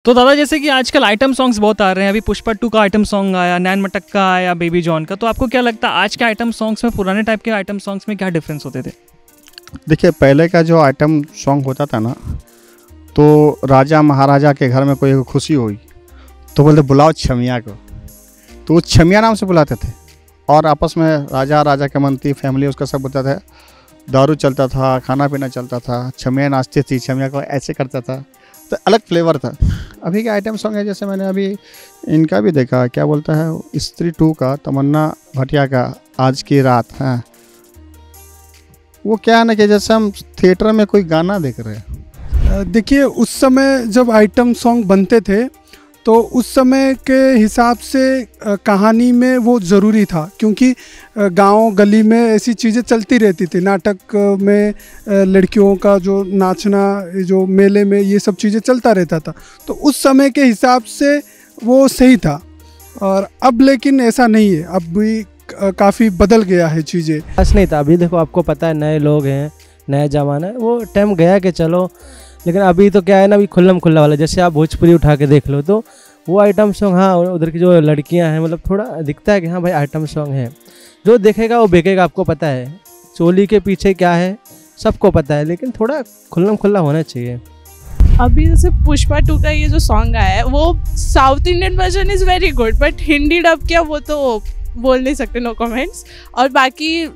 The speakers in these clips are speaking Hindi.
तो दादा जैसे कि आजकल आइटम सॉन्ग्स बहुत आ रहे हैं, अभी पुष्पा 2 का आइटम सॉन्ग आया, नैन मटक्का आया, बेबी जॉन का, तो आपको क्या लगता है आज के आइटम सॉन्ग्स में पुराने टाइप के आइटम सॉन्ग्स में क्या डिफरेंस होते थे? देखिए, पहले का जो आइटम सॉन्ग होता था ना, तो राजा महाराजा के घर में कोई खुशी हुई तो बोलते बुलाओ छमिया को, तो वो छमिया नाम से बुलाते थे। और आपस में राजा के मंत्री फैमिली उसका सब बोलता था, दारू चलता था, खाना पीना चलता था, छमिया नाचती थी, छमिया को ऐसे करता था, तो अलग फ्लेवर था। अभी के आइटम सॉन्ग है, जैसे मैंने अभी इनका भी देखा, क्या बोलता है स्त्री 2 का, तमन्ना भाटिया का आज की रात है, वो क्या है ना कि जैसे हम थिएटर में कोई गाना देख रहे हैं। देखिए, उस समय जब आइटम सॉन्ग बनते थे तो उस समय के हिसाब से कहानी में वो ज़रूरी था, क्योंकि गांव गली में ऐसी चीज़ें चलती रहती थी। नाटक में लड़कियों का जो नाचना, जो मेले में, ये सब चीज़ें चलता रहता था, तो उस समय के हिसाब से वो सही था। और अब लेकिन ऐसा नहीं है, अब भी काफ़ी बदल गया है चीज़ें। ऐसा नहीं था। अभी देखो, आपको पता है नए लोग हैं, नया ज़माना है, वो टाइम गया कि चलो। लेकिन अभी तो क्या है ना, अभी खुल्लम खुल्ला वाला, जैसे आप भोजपुरी उठा के देख लो तो वो आइटम सॉन्ग, हाँ उधर की जो लड़कियां हैं, मतलब थोड़ा दिखता है कि हाँ भाई आइटम सॉन्ग है। जो देखेगा वो बेचेगा, आपको पता है चोली के पीछे क्या है सबको पता है, लेकिन थोड़ा खुल्लम खुल्ला होना चाहिए। अभी जैसे पुष्पा 2 का ये जो सॉन्ग आया है, वो south Indian version is very good, but Hindi dub क्या वो तो बोल नहीं सकते, नो कमेंट्स। और बाकी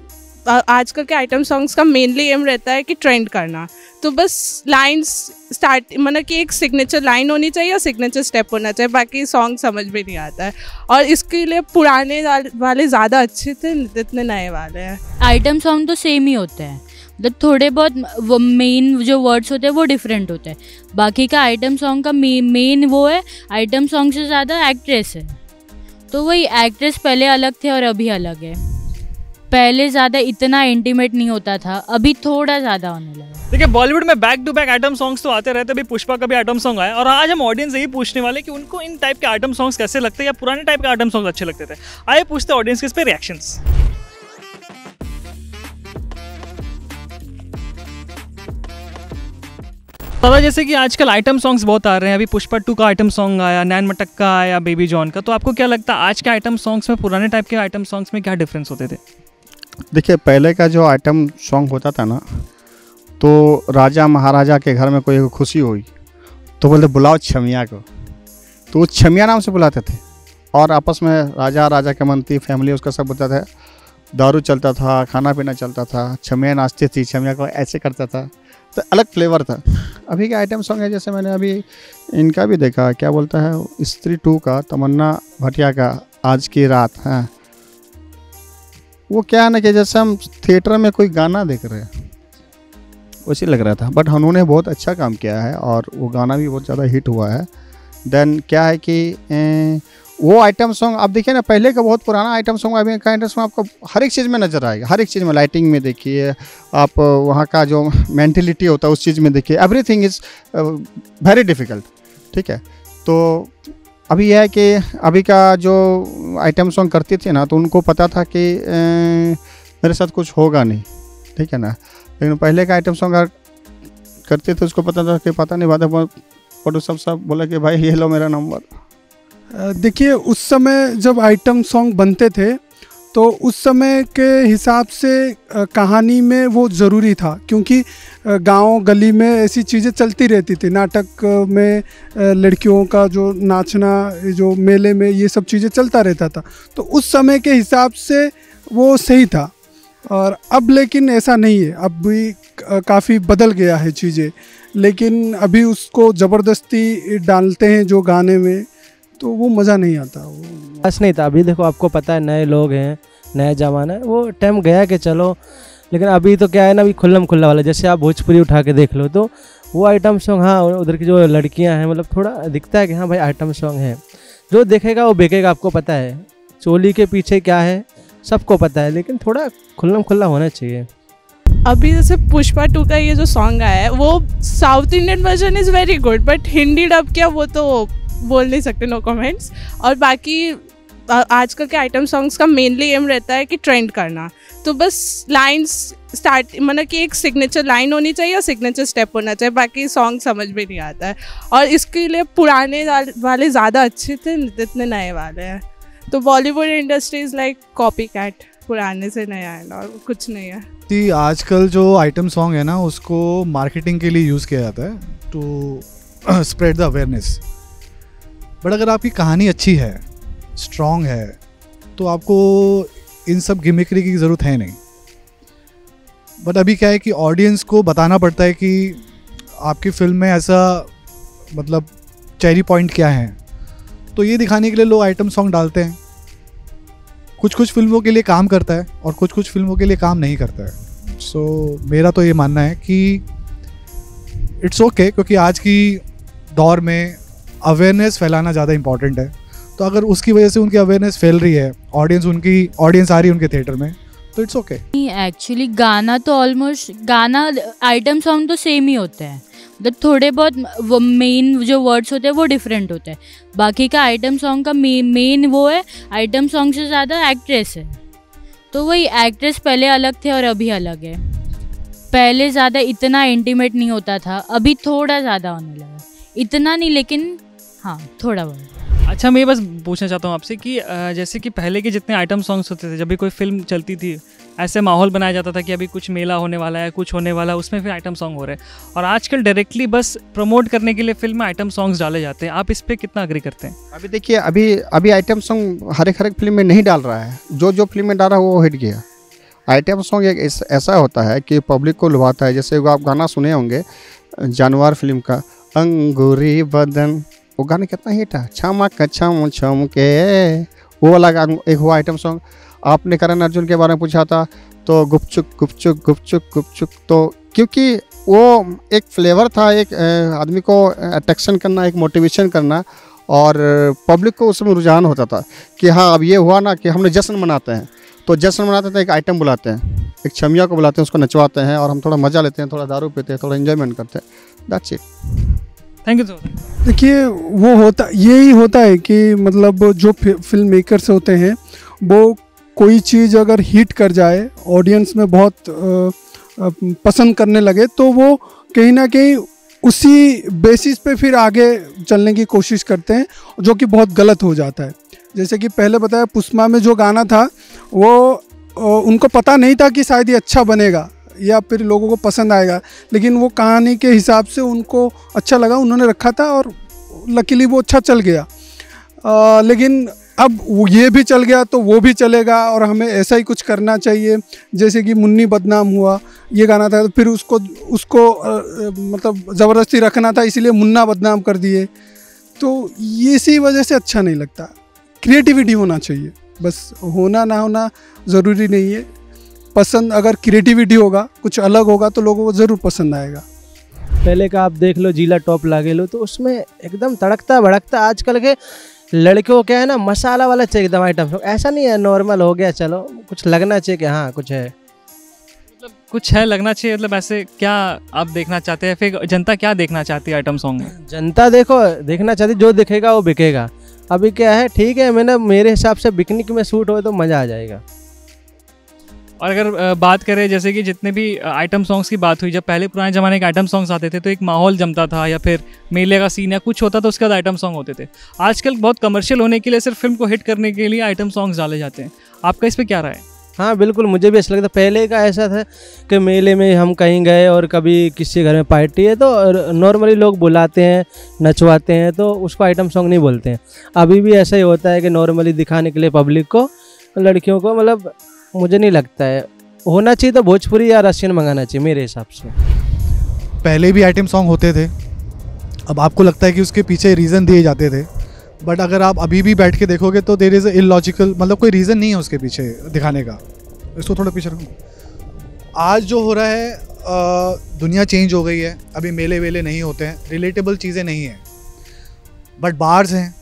आजकल के आइटम सॉन्ग्स का मेनली एम रहता है कि ट्रेंड करना, तो बस लाइंस स्टार्ट, मतलब कि एक सिग्नेचर लाइन होनी चाहिए और सिग्नेचर स्टेप होना चाहिए, बाकी सॉन्ग समझ में नहीं आता है। और इसके लिए पुराने वाले ज़्यादा अच्छे थे जितने नए वाले हैं। आइटम सॉन्ग तो सेम ही होते हैं, मतलब थोड़े बहुत वो मेन जो वर्ड्स होते हैं वो डिफरेंट होते हैं। बाकी का आइटम सॉन्ग का मेन वो है, आइटम सॉन्ग से ज़्यादा एक्ट्रेस है, तो वही एक्ट्रेस पहले अलग थे और अभी अलग है। पहले ज़्यादा इतना इंटीमेट नहीं होता था, अभी थोड़ा ज़्यादा होने लगा। देखिए, बॉलीवुड में back to back item songs तो आते रहते हैं, अभी पुष्पा का भी आइटम सॉन्ग आया, और आज हम ऑडियंस यही पूछने वाले कि उनको इन टाइप के आइटम सॉन्ग्स कैसे लगते हैं या पुराने टाइप के आइटम सॉन्ग्स अच्छे लगते थे। आइए पूछते हैं ऑडियंस के इस पे रिएक्शंस। दादा जैसे कि आजकल आइटम सॉन्ग्स बहुत आ रहे हैं, अभी पुष्पा 2 का आइटम सॉन्ग आया, नैन मटक्का आया, बेबी जॉन का, तो आपको क्या लगता है आज के आइटम सॉन्ग्स में पुराने टाइप के आइटम सॉन्ग्स में क्या डिफरेंस होते थे? देखिए, पहले का जो आइटम सॉन्ग होता था ना, तो राजा महाराजा के घर में कोई खुशी हुई तो बोलते बुलाओ छमिया को, तो वो छमिया नाम से बुलाते थे। और आपस में राजा के मंत्री फैमिली उसका सब बोलता था, दारू चलता था, खाना पीना चलता था, छमिया नाचती थी, छमिया को ऐसे करता था, तो अलग फ्लेवर था। अभी के आइटम सॉन्ग है, जैसे मैंने अभी इनका भी देखा, क्या बोलता है स्त्री 2 का, तमन्ना भाटिया का आज की रात है, वो क्या है ना कि जैसे हम थिएटर में कोई गाना देख रहे हैं वैसे लग रहा था। बट उन्होंने बहुत अच्छा काम किया है और वो गाना भी बहुत ज़्यादा हिट हुआ है। देन क्या है कि वो आइटम सॉन्ग आप देखिए ना, पहले का बहुत पुराना आइटम सॉन्ग, अभी का आइटम सॉन्ग आपको हर एक चीज़ में नज़र आएगा, हर एक चीज़ में, लाइटिंग में देखिए आप, वहाँ का जो मेंटलिटी होता है उस चीज़ में देखिए, एवरीथिंग इज़ वेरी डिफ़िकल्ट। ठीक है, तो अभी यह है कि अभी का जो आइटम सॉन्ग करती थी ना, तो उनको पता था कि मेरे साथ कुछ होगा नहीं, ठीक है ना। लेकिन पहले का आइटम सॉन्ग करते थे, उसको पता था कि पता नहीं बात, फोटो सब बोला कि भाई ये लो मेरा नंबर। देखिए, उस समय जब आइटम सॉन्ग बनते थे तो उस समय के हिसाब से कहानी में वो ज़रूरी था, क्योंकि गांव गली में ऐसी चीज़ें चलती रहती थी। नाटक में लड़कियों का जो नाचना, जो मेले में, ये सब चीज़ें चलता रहता था, तो उस समय के हिसाब से वो सही था। और अब लेकिन ऐसा नहीं है, अब भी काफ़ी बदल गया है चीज़ें, लेकिन अभी उसको ज़बरदस्ती डालते हैं जो गाने में, तो वो मज़ा नहीं आता। ऐसा नहीं था। अभी देखो, आपको पता है नए लोग हैं, नया ज़माना है, वो टाइम गया कि चलो। लेकिन अभी तो क्या है ना, अभी खुल्लम खुल्ला वाला, जैसे आप भोजपुरी उठा के देख लो तो वो आइटम सॉन्ग, हाँ उधर की जो लड़कियां हैं, मतलब थोड़ा दिखता है कि हाँ भाई आइटम सॉन्ग है। जो देखेगा वो बेचेगा, आपको पता है चोली के पीछे क्या है सबको पता है, लेकिन थोड़ा खुल्लम खुल्ला होना चाहिए। अभी जैसे पुष्पा 2 का ये जो सॉन्ग आया है, वो south Indian version is very good, but Hindi dub क्या वो तो बोल नहीं सकते, नो कमेंट्स। और बाकी आजकल के आइटम सॉन्ग्स का मेनली एम रहता है कि ट्रेंड करना, तो बस लाइंस स्टार्ट मतलब कि एक सिग्नेचर लाइन होनी चाहिए और सिग्नेचर स्टेप होना चाहिए, बाकी सॉन्ग समझ में नहीं आता है। और इसके लिए पुराने वाले ज़्यादा अच्छे थे जितने नए वाले हैं। तो Bollywood industry is like copy cat, पुराने से नया है और कुछ नहीं है। कि आजकल जो आइटम सॉन्ग है ना उसको मार्केटिंग के लिए यूज़ किया जाता है to spread the awareness. But अगर आपकी कहानी अच्छी है, स्ट्रॉन्ग है, तो आपको इन सब गिमिकरी की ज़रूरत है नहीं। बट अभी क्या है कि ऑडियंस को बताना पड़ता है कि आपकी फिल्म में ऐसा मतलब चेरी पॉइंट क्या है, तो ये दिखाने के लिए लोग आइटम सॉन्ग डालते हैं। कुछ कुछ फिल्मों के लिए काम करता है और कुछ कुछ फिल्मों के लिए काम नहीं करता है। सो मेरा तो ये मानना है कि इट्स ओके, क्योंकि आज की दौर में अवेयरनेस फैलाना ज़्यादा इंपॉर्टेंट है। तो अगर उसकी वजह से उनकी अवेयरनेस फैल रही है, ऑडियंस आ रही है उनके थिएटर में, तो इट्स ओके। एक्चुअली गाना तो ऑलमोस्ट गाना आइटम सॉन्ग तो सेम ही होते हैं, मतलब थोड़े बहुत वो मेन जो वर्ड्स होते हैं वो डिफरेंट होते हैं। बाकी का आइटम सॉन्ग का मेन वो है, आइटम सॉन्ग से ज़्यादा एक्ट्रेस है। तो वही एक्ट्रेस पहले अलग थे और अभी अलग है। पहले ज़्यादा इतना इंटीमेट नहीं होता था, अभी थोड़ा ज़्यादा होने लगा। इतना नहीं लेकिन हाँ थोड़ा बहुत। अच्छा, मैं बस पूछना चाहता हूँ आपसे कि जैसे कि पहले के जितने आइटम सॉन्ग्स होते थे, जब भी कोई फिल्म चलती थी ऐसे माहौल बनाया जाता था कि अभी कुछ मेला होने वाला है, कुछ होने वाला है, उसमें फिर आइटम सॉन्ग हो रहे हैं। और आजकल डायरेक्टली बस प्रमोट करने के लिए फिल्म में आइटम सॉन्ग्स डाले जाते हैं। आप इस पर कितना अग्री करते हैं? अभी देखिए, अभी आइटम सॉन्ग हर एक फिल्म में नहीं डाल रहा है। जो फिल्म में डाल रहा है वो हिट गया। आइटम सॉन्ग एक ऐसा होता है कि पब्लिक को लुभाता है। जैसे आप गाना सुने होंगे जानवर फिल्म का, अंगूरी बदन, वो गाना कितना हिट है, छमक छम छम के, वो वाला एक हुआ आइटम सॉन्ग। आपने करण अर्जुन के बारे में पूछा था, तो गुपचुक गुपचुक गुपचुक गुपचुक, तो क्योंकि वो एक फ्लेवर था, एक आदमी को अट्रैक्शन करना, एक मोटिवेशन करना, और पब्लिक को उसमें रुझान होता था कि हाँ अब ये हुआ ना कि हमने जश्न मनाते हैं। तो जश्न मनाते थे, एक आइटम बुलाते हैं, एक छमिया को बुलाते हैं, उसको नचवाते हैं और हम थोड़ा मज़ा लेते हैं, थोड़ा दारू पीते हैं, थोड़ा एंजॉयमेंट करते हैं। That's it. Thank you sir. देखिए, वो होता यही होता है कि मतलब जो फिल्म मेकर्स होते हैं वो कोई चीज़ अगर हिट कर जाए, ऑडियंस में बहुत पसंद करने लगे, तो वो कहीं ना कहीं उसी बेसिस पे फिर आगे चलने की कोशिश करते हैं, जो कि बहुत गलत हो जाता है। जैसे कि पहले बताया, पुष्पा में जो गाना था वो उनको पता नहीं था कि शायद ये अच्छा बनेगा या फिर लोगों को पसंद आएगा, लेकिन वो कहानी के हिसाब से उनको अच्छा लगा, उन्होंने रखा था और लकीली वो अच्छा चल गया। लेकिन अब ये भी चल गया तो वो भी चलेगा और हमें ऐसा ही कुछ करना चाहिए। जैसे कि मुन्नी बदनाम हुआ, ये गाना था, तो फिर उसको मतलब ज़बरदस्ती रखना था, इसीलिए मुन्ना बदनाम कर दिए। तो इसी वजह से अच्छा नहीं लगता। क्रिएटिविटी होना चाहिए, बस होना ना होना ज़रूरी नहीं है। पसंद अगर क्रिएटिविटी होगा, कुछ अलग होगा, तो लोगों को ज़रूर पसंद आएगा। पहले का आप देख लो, जीला टॉप लागे लो, तो उसमें एकदम तड़कता भड़कता। आजकल के लड़कियों को क्या है ना, मसाला वाला चाहिए एकदम आइटम। ऐसा नहीं है नॉर्मल हो गया, चलो कुछ लगना चाहिए कि हाँ कुछ है, मतलब कुछ है लगना चाहिए। मतलब ऐसे क्या आप देखना चाहते हैं, फिर जनता क्या देखना चाहती है आइटम सॉन्ग में? जनता देखना चाहती, जो दिखेगा वो बिकेगा। अभी क्या है, ठीक है, मेरे हिसाब से पिकनिक में शूट हो तो मज़ा आ जाएगा। और अगर बात करें जैसे कि जितने भी आइटम सॉन्ग्स की बात हुई, जब पहले पुराने ज़माने के आइटम सॉन्ग्स आते थे तो एक माहौल जमता था, या फिर मेले का सीन या कुछ होता था, उसके बाद आइटम सॉन्ग होते थे। आजकल बहुत कमर्शियल होने के लिए, सिर्फ फिल्म को हिट करने के लिए आइटम सॉन्ग्स डाले जाते हैं। आपका इस पर क्या राय है? हाँ बिल्कुल, मुझे भी ऐसा लगता। पहले का ऐसा था कि मेले में हम कहीं गए और कभी किसी घर में पार्टी है तो नॉर्मली लोग बुलाते हैं, नचवाते हैं, तो उसको आइटम सॉन्ग नहीं बोलते हैं। अभी भी ऐसा ही होता है कि नॉर्मली दिखाने के लिए पब्लिक को, लड़कियों को, मतलब मुझे नहीं लगता है। होना चाहिए तो भोजपुरी या रशियन मंगाना चाहिए मेरे हिसाब से। पहले भी आइटम सॉन्ग होते थे, अब आपको लगता है कि उसके पीछे रीज़न दिए जाते थे, बट अगर आप अभी भी बैठ के देखोगे तो देयर इज़ अ इलॉजिकल, मतलब कोई रीज़न नहीं है उसके पीछे दिखाने का। इसको थोड़ा पीछे रखो। आज जो हो रहा है, दुनिया चेंज हो गई है, अभी मेले वेले नहीं होते हैं, रिलेटेबल चीज़ें नहीं हैं, बट बार्स हैं,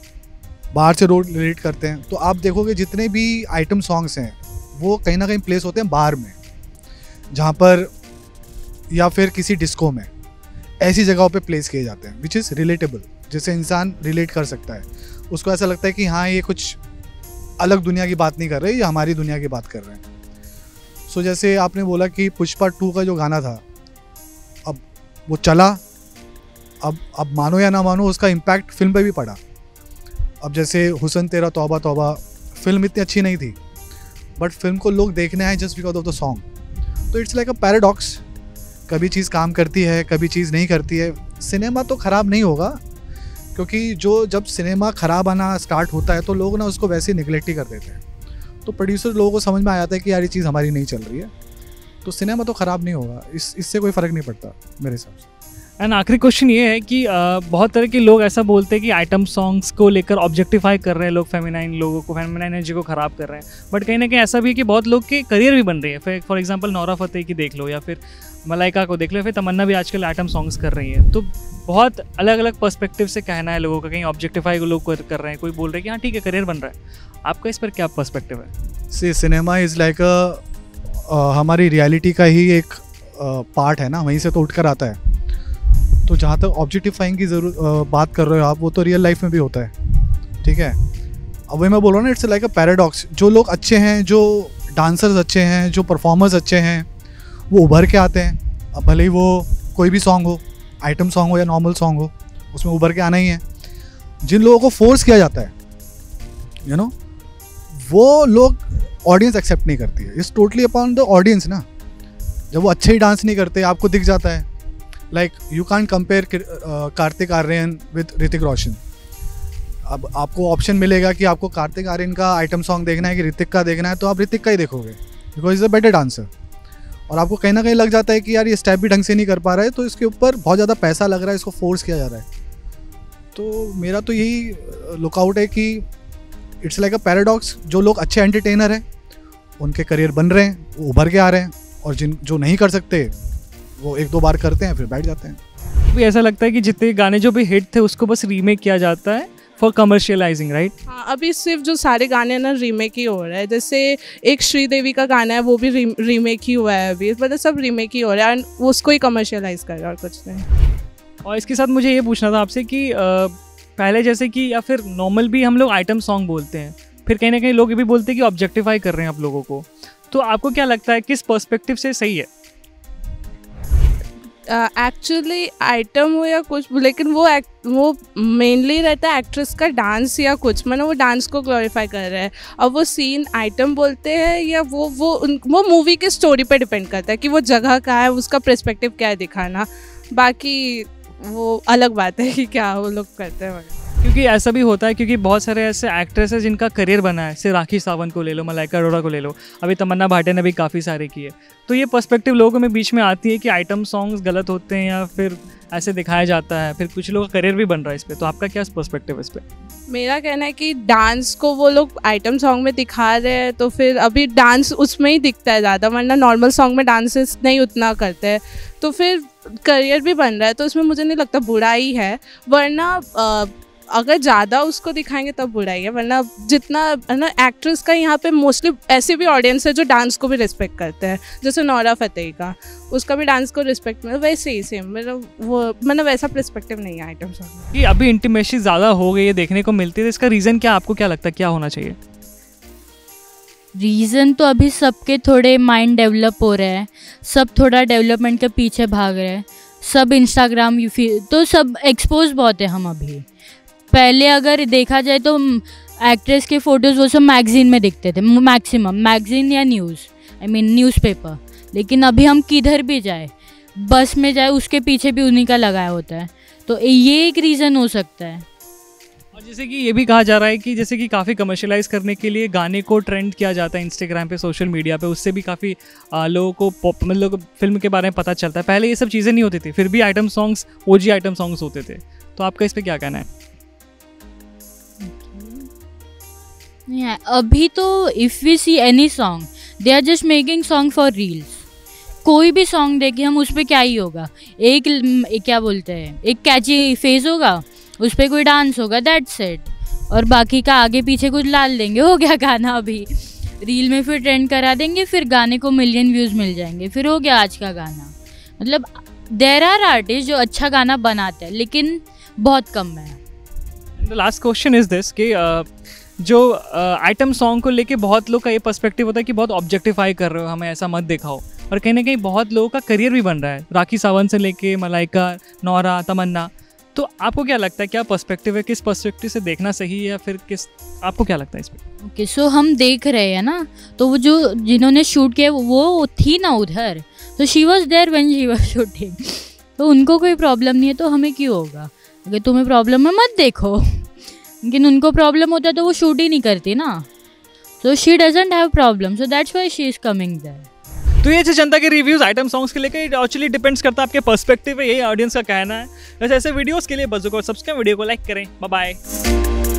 बाहर से रोड रिलेट करते हैं। तो आप देखोगे जितने भी आइटम सॉन्ग्स हैं वो कहीं ना कहीं प्लेस होते हैं बाहर में, जहाँ पर या फिर किसी डिस्को में, ऐसी जगहों पे प्लेस किए जाते हैं, विच इज़ रिलेटेबल, जिससे इंसान रिलेट कर सकता है। उसको ऐसा लगता है कि हाँ ये कुछ अलग दुनिया की बात नहीं कर रहे, ये हमारी दुनिया की बात कर रहे हैं। सो जैसे आपने बोला कि पुष्पा 2 का जो गाना था, अब वो चला, अब मानो या ना मानो उसका इम्पैक्ट फिल्म पे भी पड़ा। अब जैसे हुसन तेरा तौबा तौबा, फिल्म इतनी अच्छी नहीं थी बट फिल्म को लोग देखने आए just because of the song. तो इट्स लाइक अ पैराडॉक्स, कभी चीज़ काम करती है, कभी चीज़ नहीं करती है। सिनेमा तो ख़राब नहीं होगा, क्योंकि जब सिनेमा ख़राब आना स्टार्ट होता है तो लोग ना उसको वैसे ही निगलेक्ट ही कर देते हैं। तो प्रोड्यूसर लोगों को समझ में आ जाता है कि यार ये चीज़ हमारी नहीं चल रही है, तो सिनेमा तो ख़राब नहीं होगा, इससे कोई फ़र्क नहीं पड़ता मेरे हिसाब से। एंड आखिरी क्वेश्चन ये है कि बहुत तरह के लोग ऐसा बोलते हैं कि आइटम सॉन्ग्स को लेकर ऑब्जेक्टिफाई कर रहे हैं लोग, फेमिनाइन लोगों को, फेमिनाइन एनर्जी को ख़राब कर रहे हैं। बट कहीं ना कहीं ऐसा भी है कि बहुत लोग के करियर भी बन रही है। फॉर एग्जांपल नौरा फतेही की देख लो, या फिर मलाइका को देख लो, फिर तमन्ना भी आजकल आइटम सॉन्ग्स कर रही है। तो बहुत अलग अलग पर्सपेक्टिव से कहना है लोगों का, कहीं ऑब्जेक्टिफाई को लोग कर रहे हैं, कोई बोल रहे हैं कि हाँ ठीक है करियर बन रहा है। आपका इस पर क्या पर्सपेक्टिव है? सी सिनेमा इज़ लाइक हमारी रियलिटी का ही एक पार्ट है ना, वहीं से तो उठ कर आता है। तो जहाँ तक ऑब्जेक्टिफाइंग की बात कर रहे हो आप, वो तो रियल लाइफ में भी होता है, ठीक है। अब वही मैं बोल रहा हूँ ना, इट्स लाइक अ पैराडॉक्स। जो लोग अच्छे हैं, जो डांसर्स अच्छे हैं, जो परफॉर्मर्स अच्छे हैं, वो उभर के आते हैं। अब भले ही वो कोई भी सॉन्ग हो, आइटम सॉन्ग हो या नॉर्मल सॉन्ग हो, उसमें उभर के आना ही है। जिन लोगों को फोर्स किया जाता है, यू नो, वो लोग ऑडियंस एक्सेप्ट नहीं करती है। It's totally upon the audience ना। जब वो अच्छे ही डांस नहीं करते, आपको दिख जाता है, like you can't compare Kartik Aaryan with Hrithik Roshan. अब आपको ऑप्शन मिलेगा कि आपको कार्तिक आर्यन का आइटम सॉन्ग देखना है कि ऋतिक का देखना है, तो आप ऋतिक का ही देखोगे, because is a better dancer. और आपको कहीं ना कहीं लग जाता है कि यार ये स्टेप भी ढंग से नहीं कर पा रहा है, तो इसके ऊपर बहुत ज़्यादा पैसा लग रहा है, इसको फोर्स किया जा रहा है। तो मेरा तो यही लुकआउट है कि इट्स लाइक अ पैराडॉक्स। जो लोग अच्छे एंटरटेनर हैं, उनके करियर बन रहे हैं, वो उभर के आ रहे हैं, और जो नहीं कर सकते, वो 1-2 बार करते हैं फिर बैठ जाते हैं। भी ऐसा लगता है कि जितने गाने जो भी हिट थे उसको बस रीमेक किया जाता है फॉर कमर्शियलाइजिंग, राइट? हाँ, अभी सिर्फ जो सारे गाने ना रीमेक ही हो रहा है। जैसे एक श्रीदेवी का गाना है, वो भी रीमेक ही हुआ है अभी, मतलब सब रीमेक ही हो रहा है, और उसको ही कमर्शियलाइज कर रहा है और कुछ नहीं। और इसके साथ मुझे ये पूछना था आपसे कि पहले जैसे कि, या फिर नॉर्मल भी हम लोग आइटम सॉन्ग बोलते हैं, फिर कहीं ना कहीं लोग ये भी बोलते हैं कि ऑब्जेक्टिफाई कर रहे हैं आप लोगों को। तो आपको क्या लगता है किस पर्सपेक्टिव से सही है? एक्चुअली आइटम हो या कुछ, लेकिन वो मेनली रहता है एक्ट्रेस का डांस या कुछ, मतलब वो डांस को ग्लोरीफाई कर रहा है। अब वो सीन आइटम बोलते हैं या वो मूवी के स्टोरी पे डिपेंड करता है कि वो जगह कहाँ है, उसका पर्सपेक्टिव क्या है दिखाना। बाकी वो अलग बात है कि क्या वो लोग करते हैं वगैरह। क्योंकि ऐसा भी होता है, क्योंकि बहुत सारे ऐसे एक्ट्रेस हैं जिनका करियर बना है, जैसे राखी सावंत को ले लो, मलाइका अरोड़ा को ले लो, अभी तमन्ना भाटिया ने भी काफ़ी सारे किए। तो ये पर्सपेक्टिव लोगों में बीच में आती है कि आइटम सॉन्ग्स गलत होते हैं या फिर ऐसे दिखाया जाता है, फिर कुछ लोगों का करियर भी बन रहा है इस पर। तो आपका क्या पर्सपेक्टिव है इस पर? मेरा कहना है कि डांस को वो लोग आइटम सॉन्ग में दिखा रहे हैं, तो फिर अभी डांस उसमें ही दिखता है ज़्यादा, वरना नॉर्मल सॉन्ग में डांसेस नहीं उतना करते हैं। तो फिर करियर भी बन रहा है, तो इसमें मुझे नहीं लगता बुराई है। वरना अगर ज़्यादा उसको दिखाएंगे तब बुराई है, वरना जितना है ना, एक्ट्रेस का यहाँ पे मोस्टली ऐसी भी ऑडियंस है जो डांस को भी रिस्पेक्ट करते हैं। जैसे नौरा फतेही का, उसका भी डांस को रिस्पेक्ट मिला, वैसे ही सेम, मतलब वैसा पर्सपेक्टिव नहीं है आइटम सॉन्ग में। कि अभी इंटीमेसी ज़्यादा हो गई है, देखने को मिलती है, इसका रीज़न क्या, आपको क्या लगता है क्या होना चाहिए? रीज़न तो अभी सबके थोड़े माइंड डेवलप हो रहे हैं, सब थोड़ा डेवलपमेंट के पीछे भाग रहे हैं, सब इंस्टाग्राम तो सब एक्सपोज बहुत है हम अभी। पहले अगर देखा जाए तो एक्ट्रेस के फ़ोटोज़ वो सब मैगज़ीन में दिखते थे, मैक्सिमम मैगज़ीन या न्यूज़पेपर। लेकिन अभी हम किधर भी जाए, बस में जाए, उसके पीछे भी उन्हीं का लगाया होता है। तो ये एक रीज़न हो सकता है। और जैसे कि ये भी कहा जा रहा है कि जैसे कि काफ़ी कमर्शियलाइज़ करने के लिए गाने को ट्रेंड किया जाता है इंस्टाग्राम पे, सोशल मीडिया पे, उससे भी काफ़ी लोगों को मतलब फिल्म के बारे में पता चलता है। पहले ये सब चीज़ें नहीं होती थी, फिर भी item songs OG item songs होते थे। तो आपका इस पर क्या कहना है? Yeah, अभी तो if we see any song, they are just making song for reels. कोई भी सॉन्ग देखे हम, उस पर क्या ही होगा, एक क्या बोलते हैं, एक कैची फेस होगा, उस पर कोई डांस होगा, दैट्स इट। और बाकी का आगे पीछे कुछ डाल देंगे, हो गया गाना। अभी रील में फिर ट्रेंड करा देंगे, फिर गाने को मिलियन व्यूज़ मिल जाएंगे, फिर हो गया आज का गाना। मतलब देयर आर आर्टिस्ट जो अच्छा गाना बनाते हैं, लेकिन बहुत कम है। The last question is this कि जो आइटम सॉन्ग को लेके बहुत लोग का ये पर्सपेक्टिव होता है कि बहुत ऑब्जेक्टिफाई कर रहे हो, हमें ऐसा मत दिखाओ, और कहीं ना कहीं बहुत लोगों का करियर भी बन रहा है, राखी सावंत से लेके मलाइका, नौरा, तमन्ना। तो आपको क्या लगता है, क्या पर्सपेक्टिव है, किस पर्सपेक्टिव से देखना सही है, या फिर किस, आपको क्या लगता है इस पर? ओके, सो हम देख रहे हैं ना, तो वो जो जिन्होंने शूट किया वो थी ना उधर, तो she was there when she was shooting, तो उनको कोई प्रॉब्लम नहीं है, तो हमें क्यों होगा? अगर तुम्हें प्रॉब्लम है मत देखो, लेकिन उनको प्रॉब्लम होता है तो वो शूट ही नहीं करती ना, so she doesn't have problem, so that's why she is coming there. तो ये जनता के रिव्यूज़ आइटम सॉन्ग्स के लेकर एक्चुअली डिपेंड्स करता है आपके पर्सपेक्टिव है, यही ऑडियंस का कहना है। वैसे ऐसे वीडियोस के लिए बज़ू को सब्सक्राइब, वीडियो को लाइक करें। Bye bye.